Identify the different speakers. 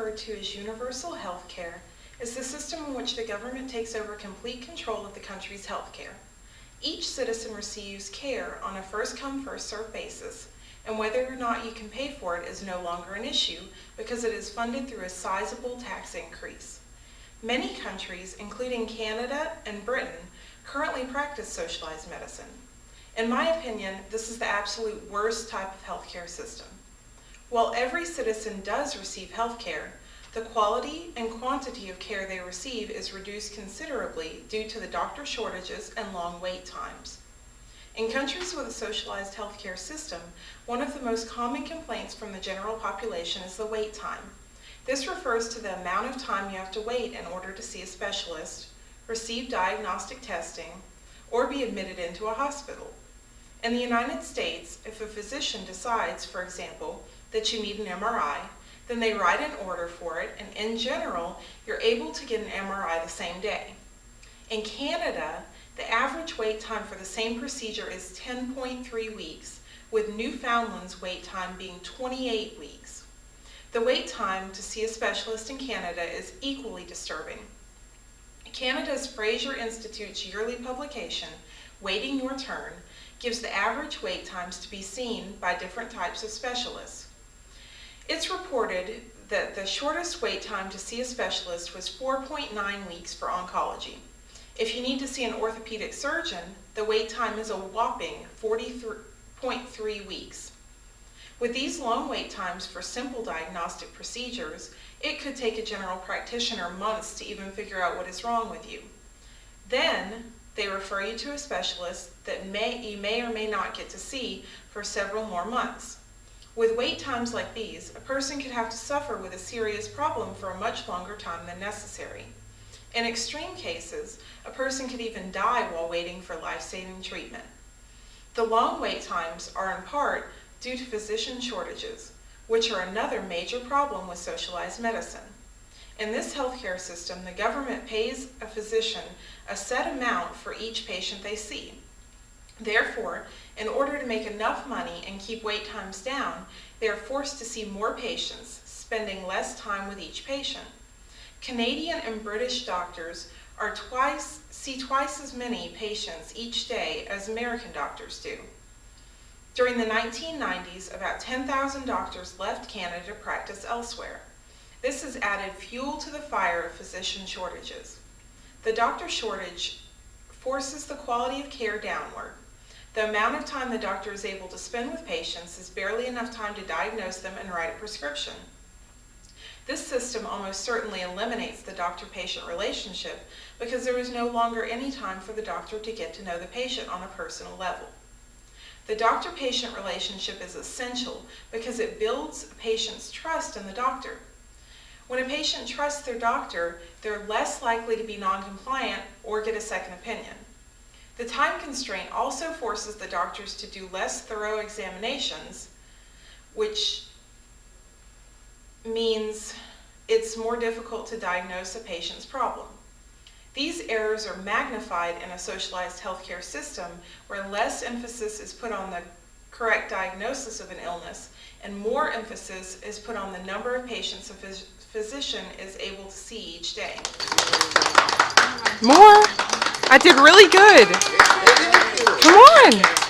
Speaker 1: referred to as universal health care, is the system in which the government takes over complete control of the country's health care. Each citizen receives care on a first-come, first-served basis, and whether or not you can pay for it is no longer an issue because it is funded through a sizable tax increase. Many countries, including Canada and Britain, currently practice socialized medicine. In my opinion, this is the absolute worst type of healthcare system. While every citizen does receive health care, the quality and quantity of care they receive is reduced considerably due to the doctor shortages and long wait times. In countries with a socialized healthcare system, one of the most common complaints from the general population is the wait time. This refers to the amount of time you have to wait in order to see a specialist, receive diagnostic testing, or be admitted into a hospital. In the United States, if a physician decides, for example, that you need an MRI, then they write an order for it, and in general, you're able to get an MRI the same day. In Canada, the average wait time for the same procedure is 10.3 weeks, with Newfoundland's wait time being 28 weeks. The wait time to see a specialist in Canada is equally disturbing. Canada's Fraser Institute's yearly publication, Waiting Your Turn, gives the average wait times to be seen by different types of specialists. It's reported that the shortest wait time to see a specialist was 4.9 weeks for oncology. If you need to see an orthopedic surgeon, the wait time is a whopping 40.3 weeks. With these long wait times for simple diagnostic procedures, it could take a general practitioner months to even figure out what is wrong with you. Then, they refer you to a specialist that you may or may not get to see for several more months. With wait times like these, a person could have to suffer with a serious problem for a much longer time than necessary. In extreme cases, a person could even die while waiting for life-saving treatment. The long wait times are in part due to physician shortages, which are another major problem with socialized medicine. In this healthcare system, the government pays a physician a set amount for each patient they see. Therefore, in order to make enough money and keep wait times down, they are forced to see more patients, spending less time with each patient. Canadian and British doctors see twice as many patients each day as American doctors do. During the 1990s, about 10,000 doctors left Canada to practice elsewhere. This has added fuel to the fire of physician shortages. The doctor shortage forces the quality of care downward. The amount of time the doctor is able to spend with patients is barely enough time to diagnose them and write a prescription. This system almost certainly eliminates the doctor-patient relationship because there is no longer any time for the doctor to get to know the patient on a personal level. The doctor-patient relationship is essential because it builds a patient's trust in the doctor. When a patient trusts their doctor, they're less likely to be non-compliant or get a second opinion. The time constraint also forces the doctors to do less thorough examinations, which means it's more difficult to diagnose a patient's problem. These errors are magnified in a socialized healthcare system where less emphasis is put on the correct diagnosis of an illness and more emphasis is put on the number of patients a physician is able to see each day.
Speaker 2: More? I did really good. Come on.